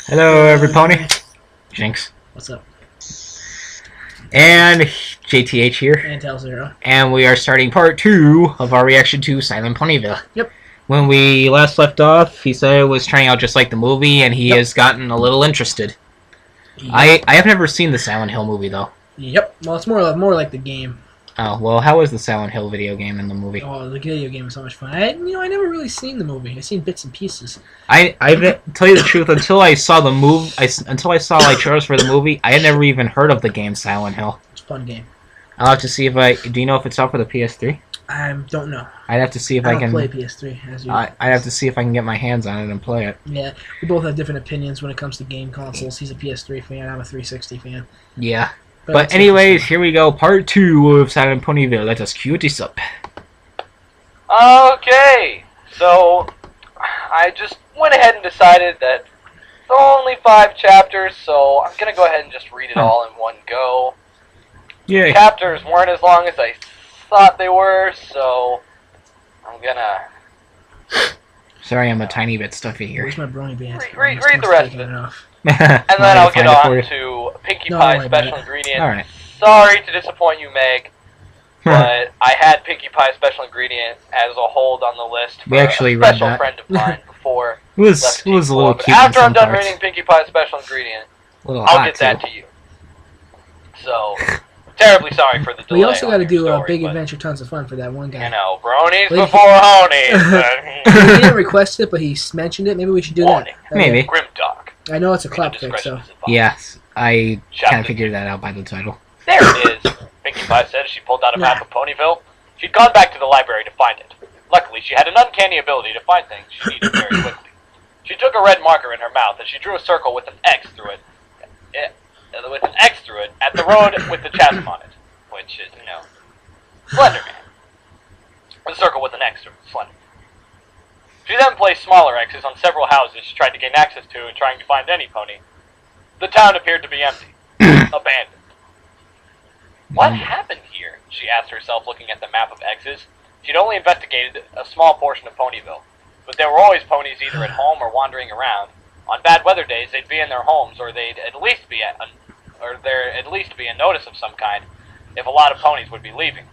Hello, every pony. Jinx. What's up? And JTH here. And Tal Zero. And we are starting part 2 of our reaction to Silent Ponyville. Yep. When we last left off, he said it was turning out just like the movie, and he has gotten a little interested. Yep. I have never seen the Silent Hill movie, though. Yep. Well, it's more like the game. Oh, well, how was the Silent Hill video game in the movie? Oh, the video game was so much fun. I never really seen the movie. I seen bits and pieces. I tell you the truth, until I saw the until I saw like trailers for the movie, I had never even heard of the game Silent Hill. It's a fun game. I'll have to see if do you know if it's out for the PS3? I don't know. I'd have to see if I can play PS3 as you. I'd have to see if I can get my hands on it and play it. Yeah, we both have different opinions when it comes to game consoles. He's a PS3 fan. I'm a 360 fan. Yeah. But anyways, here we go, part 2 of Silent Ponyville. Let us cue this up. Okay, so I just went ahead and decided that it's only 5 chapters, so I'm going to go ahead and just read it all in one go. Yay. Chapters weren't as long as I thought they were, so I'm going to... Sorry, I'm a tiny bit stuffy here. Where's my brony band? Read the rest of it. And and then I'll get on to Pinkie Pie special ingredient. Alright. Sorry to disappoint you, Meg, but I had Pinkie Pie special ingredient as a hold on the list for we actually a read special that. friend of mine before. It was a little but cute. after in I'm some done parts. reading Pinkie Pie special ingredient, I'll I'll get that to you. So, terribly sorry for the delay. We also got to do a Big Adventure Tons of Fun for that one guy. You know, bronies Wait. before honies. He didn't request it, but he mentioned it. Maybe we should do Warning. that. Maybe. Grim Dog. I know it's a clap Reader pick, so. discretion is advised. Yes, I Chapter. kind of figured that out by the title. There it is. Pinkie Pie said as she pulled out a map of Ponyville. She'd gone back to the library to find it. Luckily, she had an uncanny ability to find things she needed very quickly. She took a red marker in her mouth and she drew a circle with an X through it. At the road with the chasm on it, which is, Slender Man. A circle with an X through it, Slender. She then placed smaller X's on several houses she tried to gain access to and trying to find any pony. The town appeared to be empty, abandoned. What happened here? She asked herself, looking at the map of X's. She'd only investigated a small portion of Ponyville, but there were always ponies either at home or wandering around. On bad weather days, they'd be in their homes, or there'd at least be a notice of some kind if a lot of ponies would be leaving.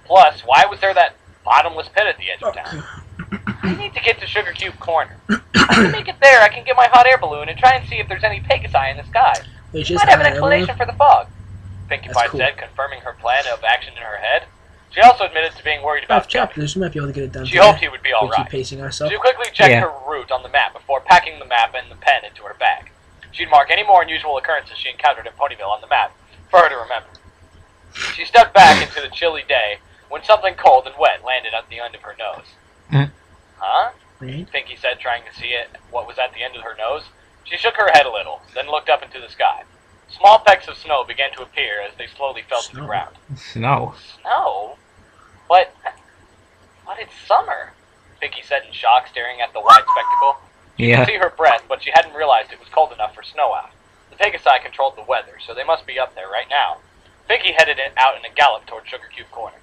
Plus, why was there that bottomless pit at the edge of town? I need to get to Sugar Cube Corner. If I can make it there, I can get my hot air balloon and try and see if there's any Pegasi in the sky. Might have an explanation for the fog. Pinkie Pie said, confirming her plan of action in her head. She also admitted to being worried about 5 chapters, we might be able to get it done. She hoped he would be alright. Pacing ourselves. She quickly checked her route on the map before packing the map and the pen into her bag. She'd mark any more unusual occurrences she encountered in Ponyville on the map, for her to remember. She stepped back into the chilly day when something cold and wet landed at the end of her nose. Huh? Pinkie said, trying to see what was at the end of her nose. She shook her head a little, then looked up into the sky. Small pecks of snow began to appear as they slowly fell to the ground. Snow? Snow? But it's summer, Pinkie said in shock, staring at the wide spectacle. She could see her breath, but she hadn't realized it was cold enough for snow out. The Pegasi controlled the weather, so they must be up there right now. Pinkie headed out in a gallop toward Sugar Cube Corner.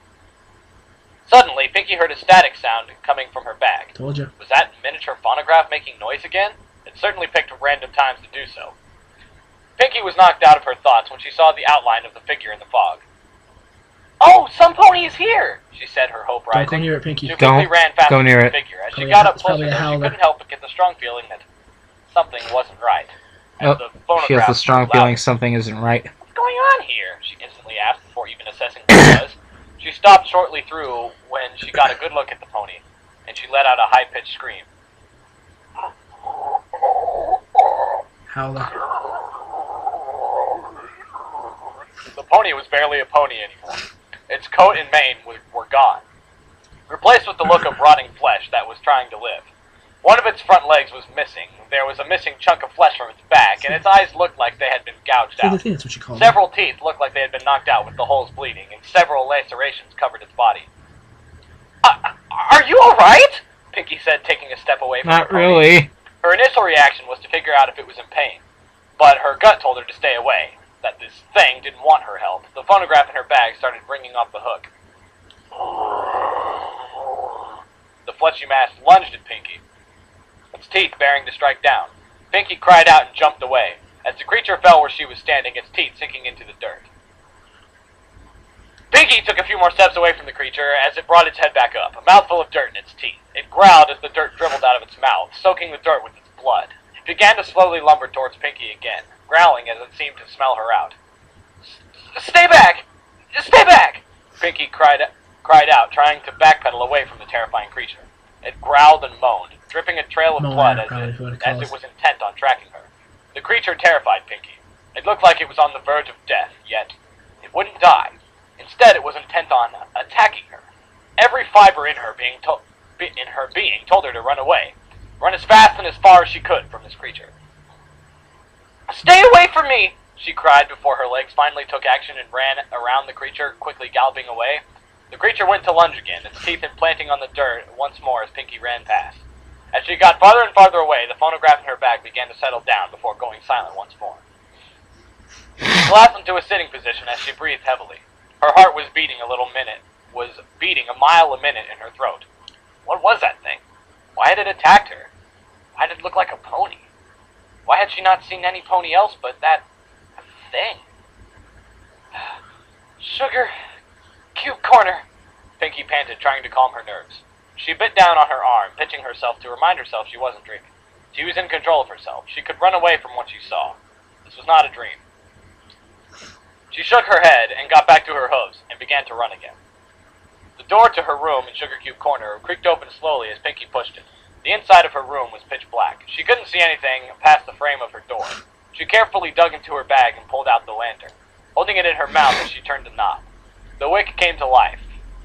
Suddenly, Pinkie heard a static sound coming from her bag. Told you. Was that miniature phonograph making noise again? It certainly picked random times to do so. Pinkie was knocked out of her thoughts when she saw the outline of the figure in the fog. Oh, some pony is here, she said, her hope rising. Don't go near it, Pinkie. She quickly ran faster to the figure. As she got up closer, she couldn't help but get the strong feeling that something wasn't right. She has the strong feeling something isn't right. What's going on here? She instantly asked before even assessing what it was. She stopped shortly through when she got a good look at the pony, and she let out a high-pitched scream. Howler. The pony was barely a pony anymore. Its coat and mane were gone, replaced with the look of rotting flesh that was trying to live. One of its front legs was missing. There was a missing chunk of flesh from its back, and its eyes looked like they had been gouged out. That's what you call Several teeth looked like they had been knocked out with the holes bleeding, and several lacerations covered its body. Are you alright? Pinkie said, taking a step away from her pony. Not really. Her initial reaction was to figure out if it was in pain, but her gut told her to stay away, that this thing didn't want her help. The phonograph in her bag started ringing off the hook. The fleshy mass lunged at Pinkie, its teeth bearing to strike down. Pinky cried out and jumped away. As the creature fell where she was standing, its teeth sinking into the dirt. Pinky took a few more steps away from the creature as it brought its head back up, a mouthful of dirt in its teeth. It growled as the dirt dribbled out of its mouth, soaking the dirt with its blood. It began to slowly lumber towards Pinky again, growling as it seemed to smell her out. "Stay back! Stay back!" Pinky cried out, trying to backpedal away from the terrifying creature. It growled and moaned, dripping a trail of blood as it was intent on tracking her. The creature terrified Pinky. It looked like it was on the verge of death, yet it wouldn't die. Instead, it was intent on attacking her. Every fiber in her being told her to run away, run as fast and as far as she could from this creature. "Stay away from me!" she cried before her legs finally took action and ran around the creature, quickly galloping away. The creature went to lunge again, its teeth implanting on the dirt once more as Pinky ran past. As she got farther and farther away, the phonograph in her bag began to settle down before going silent once more. She collapsed into a sitting position as she breathed heavily. Her heart was beating a mile a minute in her throat. What was that thing? Why had it attacked her? Why did it look like a pony? Why had she not seen any pony else but that thing? "Sugar Cube Corner," Pinky panted, trying to calm her nerves. She bit down on her arm, pinching herself to remind herself she wasn't dreaming. She was in control of herself. She could run away from what she saw. This was not a dream. She shook her head and got back to her hooves and began to run again. The door to her room in Sugar Cube Corner creaked open slowly as Pinky pushed it. The inside of her room was pitch black. She couldn't see anything past the frame of her door. She carefully dug into her bag and pulled out the lantern, holding it in her mouth as she turned the knob. The wick came to life,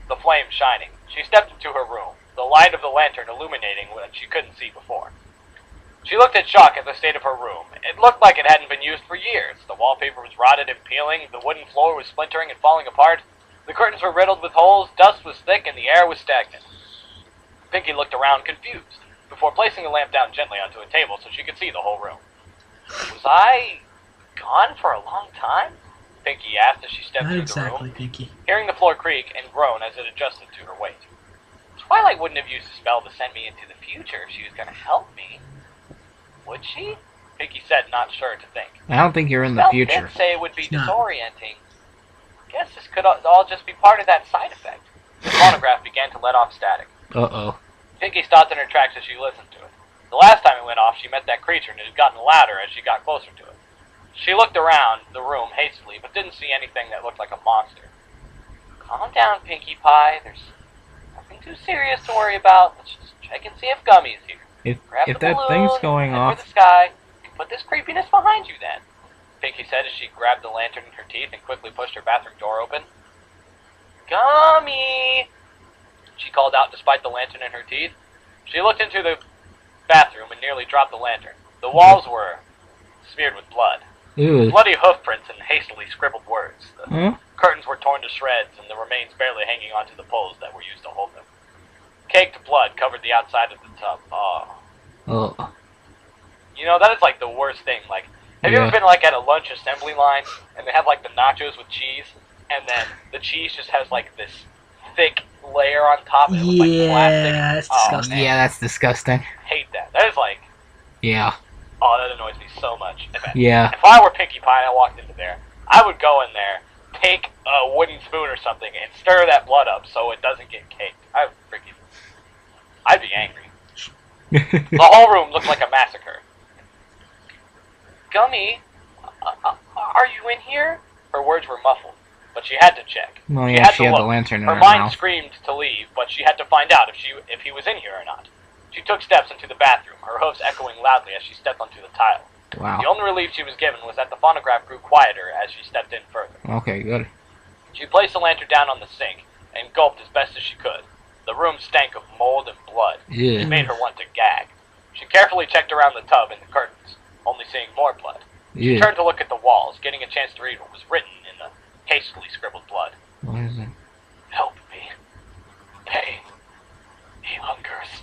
the flame shining. She stepped into her room, the light of the lantern illuminating what she couldn't see before. She looked in shock at the state of her room. It looked like it hadn't been used for years. The wallpaper was rotted and peeling, the wooden floor was splintering and falling apart, the curtains were riddled with holes, dust was thick, and the air was stagnant. Pinky looked around confused, before placing the lamp down gently onto a table so she could see the whole room. "Was I gone for a long time?" Pinky asked as she stepped Not through exactly, the room, Pinky. hearing the floor creak and groan as it adjusted to her weight. "Twilight wouldn't have used a spell to send me into the future if she was going to help me. Would she?" Pinky said, not sure to think. I don't think you're in the Spell future. did say it would be It's not. disorienting. Guess this could all just be part of that side effect. The phonograph began to let off static. Uh-oh. Pinky stopped in her tracks as she listened to it. The last time it went off, she met that creature, and it had gotten louder as she got closer to it. She looked around the room hastily, but didn't see anything that looked like a monster. "Calm down, Pinkie Pie. There's nothing too serious to worry about. Let's just check and see if Gummy's here. Grab If the that balloon, thing's going head off, for the sky, and put this creepiness behind you then," Pinky said as she grabbed the lantern in her teeth and quickly pushed her bathroom door open. "Gummy!" she called out despite the lantern in her teeth. She looked into the bathroom and nearly dropped the lantern. The walls were smeared with blood. ew. Bloody hoof prints and hastily scribbled words. The Huh? curtains were torn to shreds and the remains barely hanging onto the poles that were used to hold them. Caked blood covered the outside of the tub. Oh. Oh. You know, that is like the worst thing. Like, have you Yeah. ever been like at a lunch assembly line and they have like the nachos with cheese and then the cheese just has like this thick layer on top and it looks like plastic? Yeah, that's Oh, disgusting. man. Yeah, that's disgusting. Hate that. That is like, Yeah. oh, that annoys me so much. Yeah. If I were Pinkie Pie and I walked into there, I would go in there, take a wooden spoon or something, and stir that blood up so it doesn't get caked. I'd be angry. The whole room looked like a massacre. "Gummy, are you in here?" Her words were muffled, but she had to check. Well, She yeah, had she to had the look. lantern in Her her mind mouth. screamed to leave, but she had to find out if he was in here or not. She took steps into the bathroom, her hooves echoing loudly as she stepped onto the tile. Wow. The only relief she was given was that the phonograph grew quieter as she stepped in further. Okay, good. She placed the lantern down on the sink and gulped as best as she could. The room stank of mold and blood. It Yeah. made her want to gag. She carefully checked around the tub and the curtains, only seeing more blood. She Yeah. turned to look at the walls, getting a chance to read what was written in the hastily scribbled blood. What is it? "Help me. Pay. He hungers."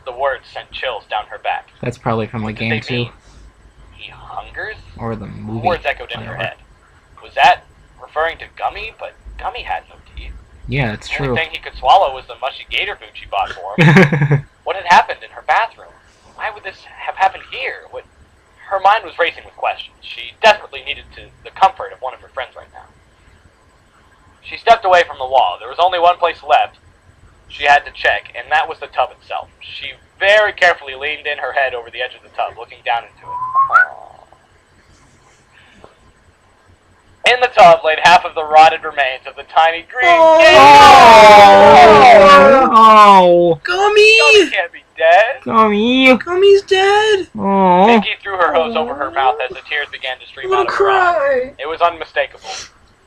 The words sent chills down her back. That's probably from the What did game they too, mean? He hungers? or the The movie. words echoed in her Whatever. head. Was that referring to Gummy? But Gummy had no teeth. Yeah, that's The only true. thing he could swallow was the mushy gator food she bought for him. What had happened in her bathroom? Why would this have happened here? Her mind was racing with questions. She desperately needed the comfort of one of her friends right now. She stepped away from the wall. There was only one place left she had to check, and that was the tub itself. She very carefully leaned in her head over the edge of the tub, looking down into it. Aww. In the tub laid half of the rotted remains of the tiny green kid. Oh! Gummy! Gummy can't be dead. Gummy! Gummy's dead! Oh! Pinky threw her hose over her mouth as the tears began to stream out of her eyes. It was unmistakable.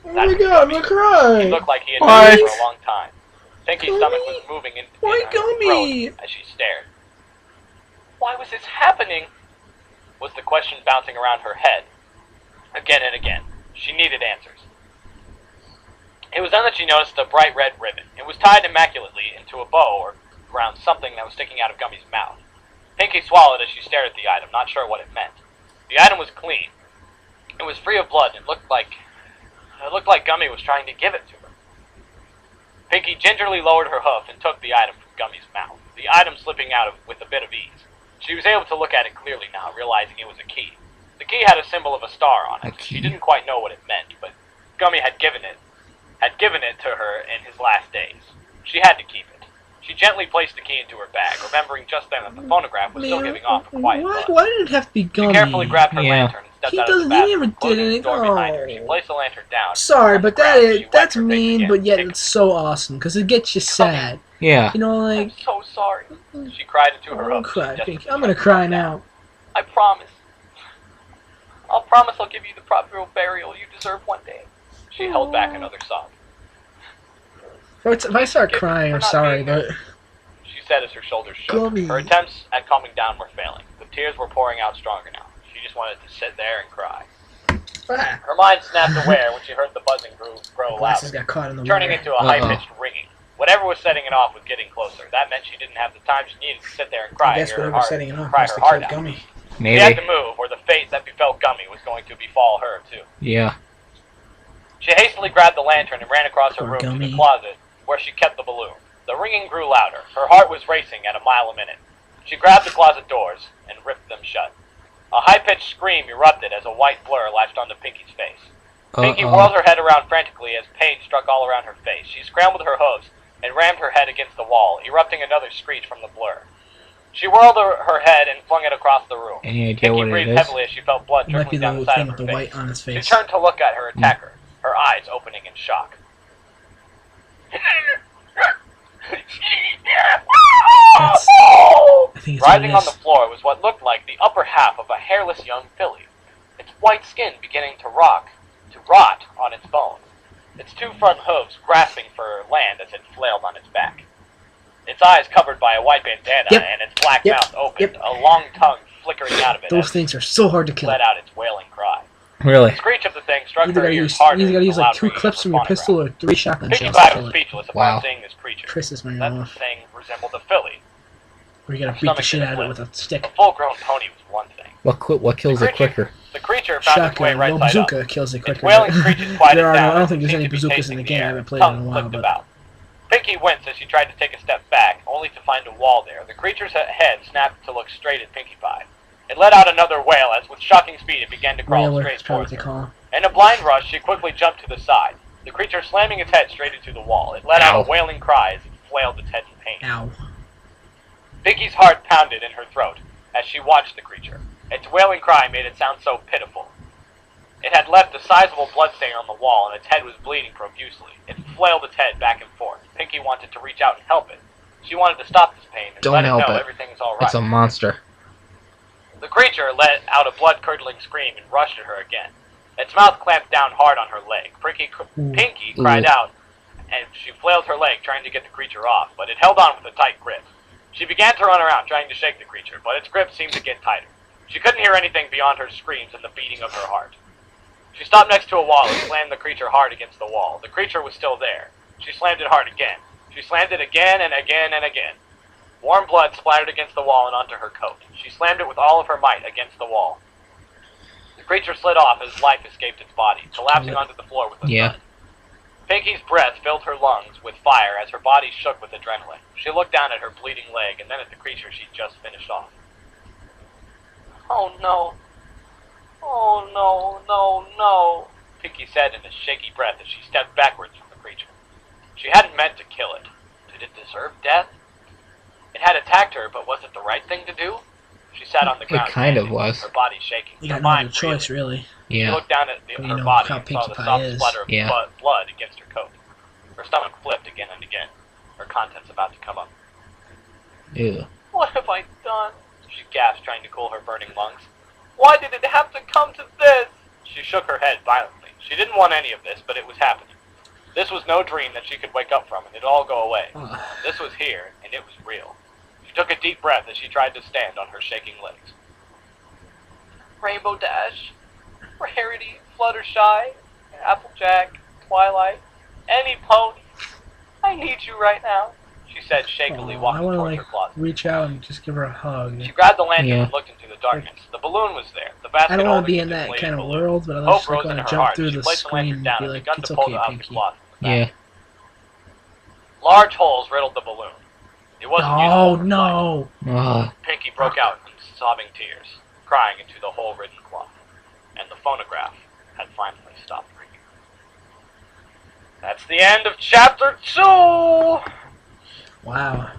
Oh my god, I'm gonna He cry! looked like he had What? been there for a long time. Pinky's stomach was moving in Why her Gummy? throat as she stared. Why was this happening? Was the question bouncing around her head. Again and again. She needed answers. It was then that she noticed a bright red ribbon. It was tied immaculately into a bow or around something that was sticking out of Gummy's mouth. Pinky swallowed as she stared at the item, not sure what it meant. The item was clean. It was free of blood and it looked like Gummy was trying to give it to her. Pinky gingerly lowered her hoof and took the item from Gummy's mouth, the item slipping out with a bit of ease. She was able to look at it clearly now, realizing it was a key. The key had a symbol of a star on it. She didn't quite know what it meant, but Gummy had given it to her in his last days. She had to keep it. She gently placed the key into her bag, remembering just then that the phonograph was still giving off a quiet buzz. Why did it have to be Gummy? She carefully grabbed her lantern and stepped out of the bathroom, never did closing the anything. door behind her. She placed the lantern down. Sorry, on the but ground as she wiped that's her face mean, again. but yet it's so awesome, because it gets you sad. Yeah. You know, I'm like... so sorry. She cried into her Don't hoof. cry, Pinky. I'm gonna cry now. I promise. I'll promise I'll give you the proper burial you deserve one day. She held back another sob. If I start crying, I'm sorry, but... She said as her shoulders shook. Gummy. Her attempts at calming down were failing. The tears were pouring out stronger now. She just wanted to sit there and cry. Ah, Her mind snapped aware when she heard the buzzing grow glasses louder, got caught in the turning wire. into a high-pitched ringing. Whatever was setting it off was getting closer. That meant she didn't have the time she needed to sit there and cry I guess her whatever's heart, setting it off cry must her have heart killed out. Gummy. Maybe. She had to move, or the fate that befell Gummy was going to befall her, too. Yeah. She hastily grabbed the lantern and ran across her Poor room to Gummy. the closet where she kept the balloon. The ringing grew louder. Her heart was racing at a mile a minute. She grabbed the closet doors and ripped them shut. A high-pitched scream erupted as a white blur latched onto Pinky's face. Pinky whirled her head around frantically as pain struck all around her face. She scrambled her hooves and rammed her head against the wall, erupting another screech from the blur. She whirled her head and flung it across the room. Any idea Pinky what it breathed is? heavily as she felt blood It might be trickling the down the little side thing of with her the face. white on his She face. turned to look at her attacker, her eyes opening in shock. I think it's Rising what on it the is. floor was what looked like the upper half of a hairless young filly, its white skin beginning to rot on its bones, its two front hooves grasping for land as it flailed on its back. Its eyes covered by a white bandana Yep. and its black Yep. mouth opened, Yep. a long tongue flickering out of it Those as things are so hard to it kill. let out its wailing cry. Really? The screech of the thing struck Either her gotta ears use, harder either gotta than use the like loud 2 ringing clips of from her your pistol phonograph. or 3 shotgun Pinky shells Pie to was kill it. speechless upon Wow. seeing this creature. Pisses me That off. thing resembled a filly. Or you gotta Her beat the stomach shit didn't out of it lift. with a stick. A full-grown pony was one thing. What kills it quicker? The creature found its way Shotgun. right No side up. bazooka kills it Its quicker. wailing screeches quieted There are down. no, I don't think there's seemed any to be bazookas in tasting the game. I air. haven't played it in a Tongue while, flicked but about. Pinky winced as she tried to take a step back, only to find a wall there. The creature's head snapped to look straight at Pinkie Pie. It let out another wail as, with shocking speed, it began to crawl Whaler, straight that's probably what towards they her. call him. In a blind rush, she quickly jumped to the side, the creature slamming its head straight into the wall. It let out Ow. a wailing cry as it flailed its head in pain. Ow. Pinkie's heart pounded in her throat as she watched the creature. Its wailing cry made it sound so pitiful. It had left a sizable bloodstain on the wall, and its head was bleeding profusely. It flailed its head back and forth. Pinkie wanted to reach out and help it. She wanted to stop this pain and Don't let it help know it. everything's all right. It's a monster. The creature let out a blood-curdling scream and rushed at her again. Its mouth clamped down hard on her leg. Pinkie cried out, and she flailed her leg trying to get the creature off, but it held on with a tight grip. She began to run around trying to shake the creature, but its grip seemed to get tighter. She couldn't hear anything beyond her screams and the beating of her heart. She stopped next to a wall and slammed the creature hard against the wall. The creature was still there. She slammed it hard again. She slammed it again and again and again. Warm blood splattered against the wall and onto her coat. She slammed it with all of her might against the wall. The creature slid off as life escaped its body, collapsing onto the floor with a thud. Pinkie's breath filled her lungs with fire as her body shook with adrenaline. She looked down at her bleeding leg and then at the creature she'd just finished off. Oh no. Oh no, no, no, Pinky said in a shaky breath as she stepped backwards from the creature. She hadn't meant to kill it. Did it deserve death? It had attacked her, but was it the right thing to do? She sat on the ground, It kind of panting, was. her body shaking. You got her no mind other choice, really. She Yeah. looked down at Well, her you know body how and saw Pinkie the Pie soft is. splatter of Yeah. blood against her coat. Her stomach flipped again and again, her contents about to come up. Ew. What have I done? She gasped, trying to cool her burning lungs. Why did it have to come to this? She shook her head violently. She didn't want any of this, but it was happening. This was no dream that she could wake up from, and it'd all go away. This was here, and it was real. She took a deep breath as she tried to stand on her shaking legs. Rainbow Dash, Rarity, Fluttershy, Applejack, Twilight, any pony. I need you right now, she said shakily, I walking want to toward like her closet. reach out and just give her a hug. She grabbed the lantern Yeah. and looked into the darkness. The balloon was there. The basket I don't want to holding be the in that deflated kind of balloon. world, but I Hope just like rose want into to her jump heart. through She the placed the screen lantern and down be and like, begun it's to pull okay, out the Pinky. cloth. Yeah. Large holes riddled the balloon. It wasn't Oh useful for no! Ugh. Pinky broke out in sobbing tears, crying into the hole-ridden cloth, and the phonograph had finally stopped ringing. That's the end of Chapter 2! Wow.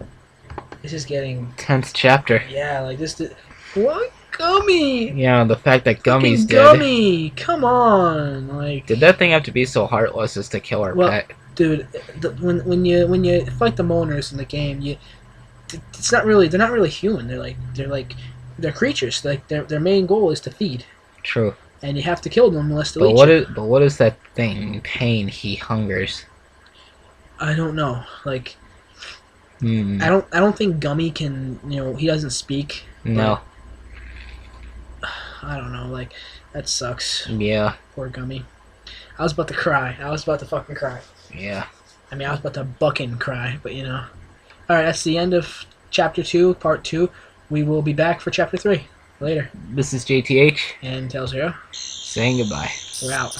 This is getting... 10th chapter. Yeah, like this... What? Gummy! Yeah, the fact that Gummy's Fucking dead. Gummy! Come on! Like... Did that thing have to be so heartless as to kill our Well, pet? Dude, when you fight the Moaners in the game, it's not really, they're not really human. They're creatures. Like their main goal is to feed, True. and you have to kill them unless they But eat what is that thing? In pain, he hungers. I don't know. Like Hmm. I don't think Gummy can. He doesn't speak. No. I don't know. Like that sucks. Yeah. Poor Gummy. I was about to cry. I was about to fucking cry. Yeah. I mean, I was about to bucking cry, but Alright, that's the end of Chapter 2, Part 2. We will be back for Chapter 3 later. This is JTH And Tail Zero, saying goodbye. we're out.